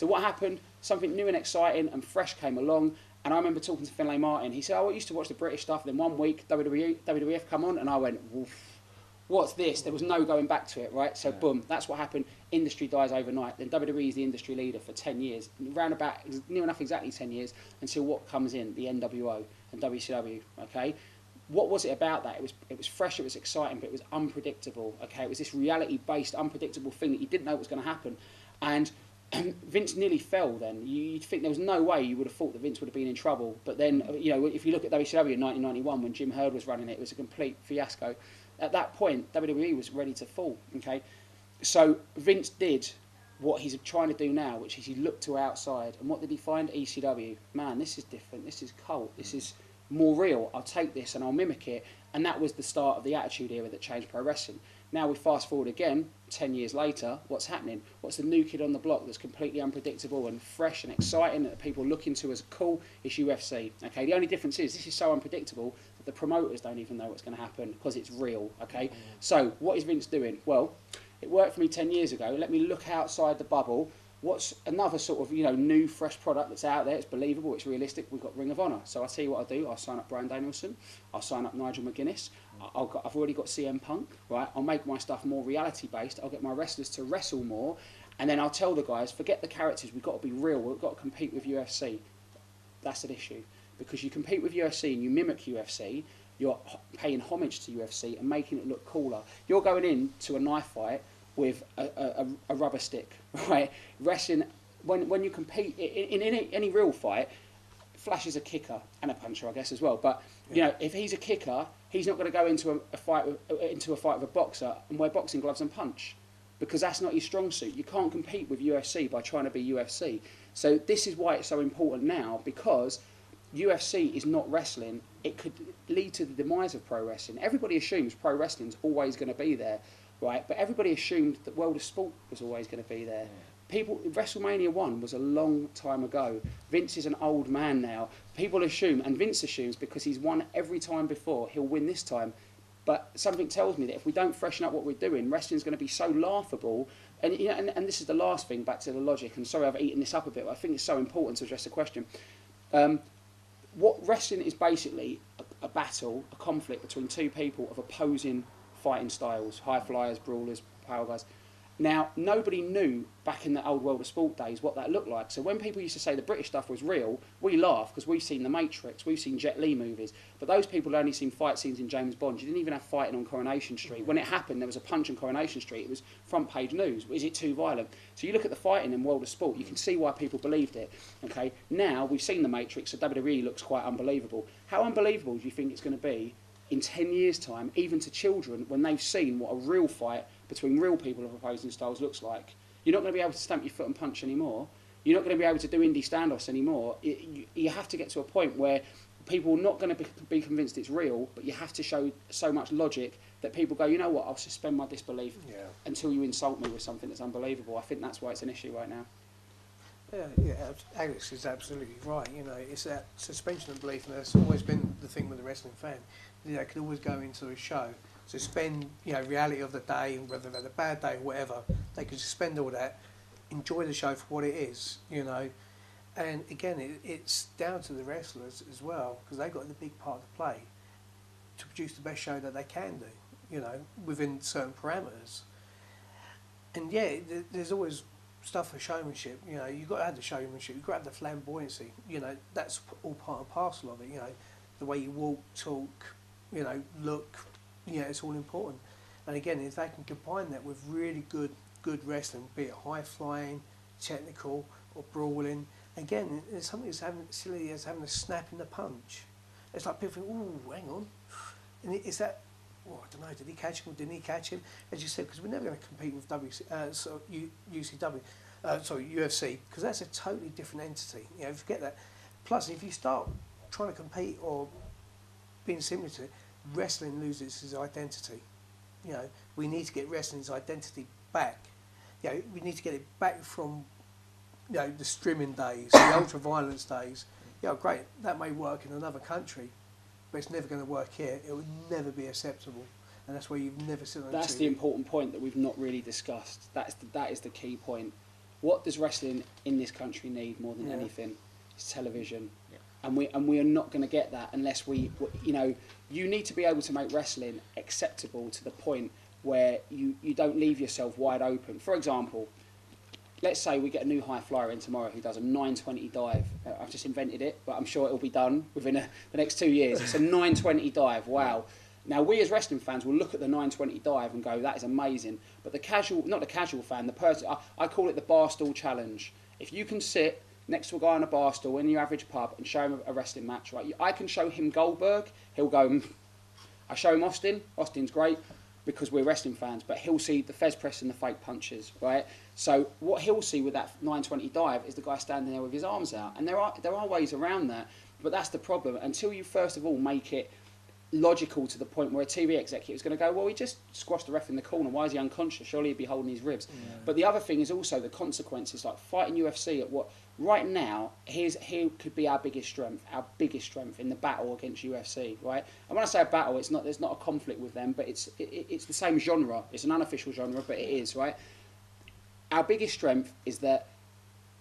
So what happened? Something new and exciting and fresh came along. And I remember talking to Finlay Martin. He said, "Oh, I used to watch the British stuff. Then one week, WWF come on," and I went, "Woof, what's this?" There was no going back to it, right? So boom, that's what happened. Industry dies overnight. Then WWE is the industry leader for 10 years, round about near enough exactly 10 years until what comes in, the NWO and WCW. Okay, what was it about that? It was fresh, it was exciting, but it was unpredictable. Okay, it was this reality-based, unpredictable thing that you didn't know what was going to happen, and Vince nearly fell then. You'd think there was no way you would have thought that Vince would have been in trouble. But then, you know, if you look at WCW in 1991 when Jim Herd was running it, it was a complete fiasco. At that point, WWE was ready to fall, okay? So Vince did what he's trying to do now, which is he looked to outside. And what did he find? ECW. Man, this is different. This is cult. This is more real. I'll take this and I'll mimic it. And that was the start of the Attitude Era that changed pro wrestling. Now we fast forward again, 10 years later, what's happening? What's the new kid on the block that's completely unpredictable and fresh and exciting that people look into as cool? Is UFC. Okay, the only difference is this is so unpredictable that the promoters don't even know what's going to happen because it's real. Okay, so what is Vince doing? Well, it worked for me 10 years ago. Let me look outside the bubble. What's another sort of, you know, new, fresh product that's out there? It's believable, it's realistic. We've got Ring of Honor. So I'll tell you what I'll do. I'll sign up Bryan Danielson. I'll sign up Nigel McGuinness. I've already got CM Punk, right? I'll make my stuff more reality-based. I'll get my wrestlers to wrestle more. And then I'll tell the guys, forget the characters. We've got to be real. We've got to compete with UFC. That's an issue. Because you compete with UFC and you mimic UFC, you're paying homage to UFC and making it look cooler. You're going into a knife fight with a rubber stick, right? Wrestling, when you compete in any real fight, Flash is a kicker and a puncher, I guess, as well. But you know, if he's a kicker, he's not going to go into a fight with a boxer and wear boxing gloves and punch, because that's not his strong suit. You can't compete with UFC by trying to be UFC. So this is why it's so important now, because UFC is not wrestling. It could lead to the demise of pro wrestling. Everybody assumes pro wrestling's always going to be there. Right, but everybody assumed that World of Sport was always going to be there. WrestleMania 1 was a long time ago. Vince is an old man now. People assume, and Vince assumes because he's won every time before, he'll win this time. But something tells me that if we don't freshen up what we're doing, wrestling's going to be so laughable. And, you know, and this is the last thing, back to the logic, and sorry I've eaten this up a bit, but I think it's so important to address the question. What wrestling is basically a battle, a conflict between two people of opposing fighting styles, high flyers, brawlers, power guys. Now, nobody knew back in the old World of Sport days what that looked like. So when people used to say the British stuff was real, we laugh because we've seen The Matrix, we've seen Jet Li movies. But those people had only seen fight scenes in James Bond. You didn't even have fighting on Coronation Street. When it happened, there was a punch on Coronation Street. It was front page news. Is it too violent? So you look at the fighting in World of Sport, you can see why people believed it. Okay, now we've seen The Matrix, so WWE looks quite unbelievable. How unbelievable do you think it's going to be in 10 years' time, even to children, when they've seen what a real fight between real people of opposing styles looks like? You're not going to be able to stamp your foot and punch anymore. You're not going to be able to do indie standoffs anymore. You have to get to a point where people are not going to be convinced it's real, but you have to show so much logic that people go, you know what, I'll suspend my disbelief until you insult me with something that's unbelievable. I think that's why it's an issue right now. Yeah, Alex is absolutely right. You know, it's that suspension of belief, and that's always been the thing with the wrestling fan. You know, they could always go into a show, suspend, you know, reality of the day, whether they've had a bad day or whatever. They could suspend all that, enjoy the show for what it is, you know. And again, it's down to the wrestlers as well, because they've got the big part to play to produce the best show that they can do, you know, within certain parameters. And yeah, there's always stuff for showmanship. You know, you've got to have the showmanship, you've got to have the flamboyancy. You know, that's all part and parcel of it. You know, the way you walk, talk, you know, look. You know, it's all important. And again, if they can combine that with really good wrestling, be it high flying, technical, or brawling. Again, it's something as silly as having a snap in the punch. It's like people think, "Ooh, hang on," and it's that. Well, I don't know. Did he catch him or didn't he catch him? As you said, because we're never going to compete with UFC, because that's a totally different entity. You know, forget that. Plus, if you start trying to compete or being similar to it, wrestling loses its identity. You know, we need to get wrestling's identity back. You know, we need to get it back from, you know, the streaming days, the ultra-violence days. You know, great, that may work in another country, but it's never going to work here. It would never be acceptable, and that's where you've never seen. That's the important point that we've not really discussed. That is the key point. what does wrestling in this country need more than anything? It's television. Yeah. And we are not going to get that unless you know, you need to be able to make wrestling acceptable to the point where you don't leave yourself wide open. For example, let's say we get a new high flyer in tomorrow who does a 920 dive. I've just invented it, but I'm sure it'll be done within the next 2 years. It's a 920 dive. Wow. Now, we as wrestling fans will look at the 920 dive and go, that is amazing. But the casual, not the casual fan, the person, I call it the bar stool challenge. If you can sit next to a guy on a bar stool in your average pub and show him a wrestling match, right? I can show him Goldberg, he'll go, I show him Austin's great, because we're wrestling fans, but he'll see the Fez press and the fake punches, right? So what he'll see with that 920 dive is the guy standing there with his arms out. And there are ways around that, but that's the problem. Until you first of all make it logical to the point where a TV executive is going to go, well, he just squashed the ref in the corner, why is he unconscious? Surely he'd be holding his ribs. Yeah. But the other thing is also the consequences, like fighting UFC at what, right now, here could be our biggest strength in the battle against UFC, right? And when I say a battle, there's not a conflict with them, but it's the same genre. It's an unofficial genre, but it is, right? Our biggest strength is that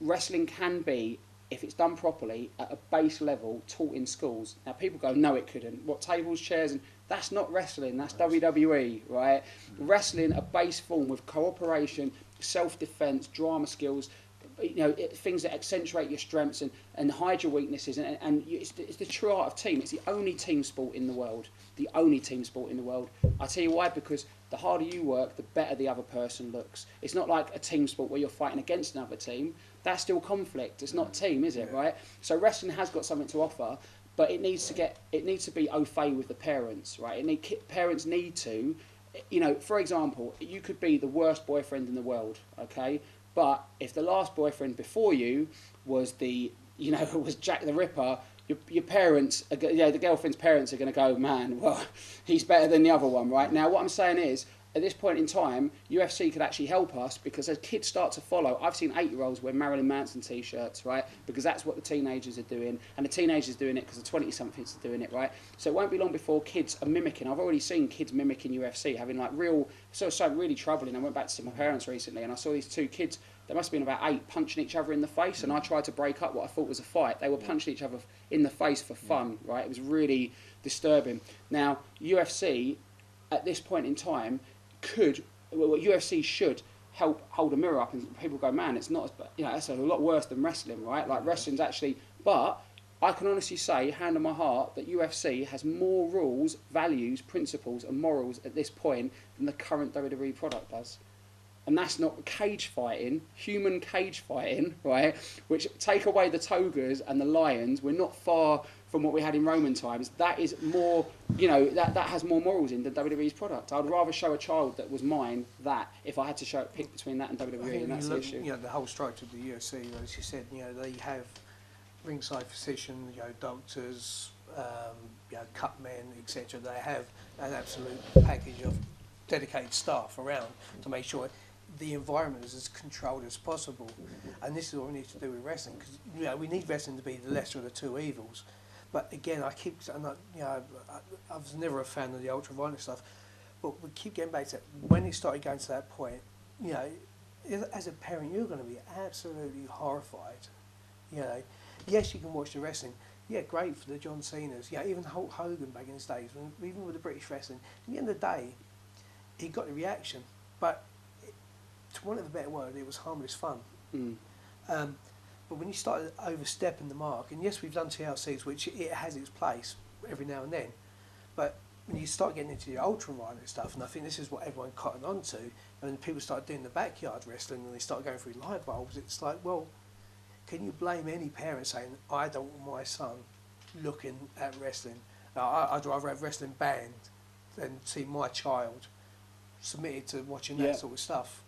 wrestling can be, if it's done properly, at a base level, taught in schools. Now, people go, no, it couldn't. What, tables, chairs? And that's not wrestling. That's WWE, right? Wrestling, a base form with cooperation, self-defense, drama skills, you know, things that accentuate your strengths and hide your weaknesses. And it's the true art of team. It's the only team sport in the world. The only team sport in the world. I tell you why, because the harder you work, the better the other person looks. It's not like a team sport where you're fighting against another team. That's still conflict. It's not team, is it, right? So wrestling has got something to offer, but it needs to be au fait with the parents, right? Parents need to, you know, for example, you could be the worst boyfriend in the world, okay? But if the last boyfriend before you was was Jack the Ripper, your parents, the girlfriend's parents are going to go, man, well, he's better than the other one, right? Now, what I'm saying is, at this point in time, UFC could actually help us, because as kids start to follow, I've seen 8-year-olds wear Marilyn Manson t-shirts, right? Because that's what the teenagers are doing, and the teenagers are doing it because the 20-somethings are doing it, right? So it won't be long before kids are mimicking. I've already seen kids mimicking UFC, having like something really troubling. I went back to see my parents recently, and I saw these two kids, they must have been about 8, punching each other in the face, and I tried to break up what I thought was a fight. They were punching each other in the face for fun, right? It was really disturbing. Now, UFC, at this point in time, UFC should help hold a mirror up, and people go, man, it's not, that's a lot worse than wrestling, right? Like wrestling's actually, but I can honestly say, hand on my heart, that UFC has more rules, values, principles and morals at this point than the current WWE product does. And that's not cage fighting, human cage fighting, right? Which, take away the togas and the lions, we're not far from what we had in Roman times. That is more, that has more morals in than WWE's product. I'd rather show a child that was mine that, if I had to pick between that and WWE, and that's the issue. The whole structure of the UFC, as you said, they have ringside physicians, doctors, cut men, etc. They have an absolute package of dedicated staff around to make sure the environment is as controlled as possible. And this is what we need to do with wrestling, because we need wrestling to be the lesser of the two evils. But again, I was never a fan of the ultra-violent stuff, but we keep getting back to it. When it started going to that point, as a parent, you're going to be absolutely horrified. Yes, you can watch the wrestling. Yeah, great for the John Cena's. Even Hulk Hogan back in his days, even with the British wrestling. At the end of the day, he got the reaction, but to want of a better word, it was harmless fun. But when you started overstepping the mark, and yes, we've done TLCs, which it has its place every now and then, but when you start getting into the ultra-violent stuff, and I think this is what everyone cottoned on to, and when people start doing the backyard wrestling and they start going through light bulbs, it's like, well, can you blame any parent saying, I don't want my son looking at wrestling? I'd rather have wrestling banned than see my child submitted to watching that sort of stuff.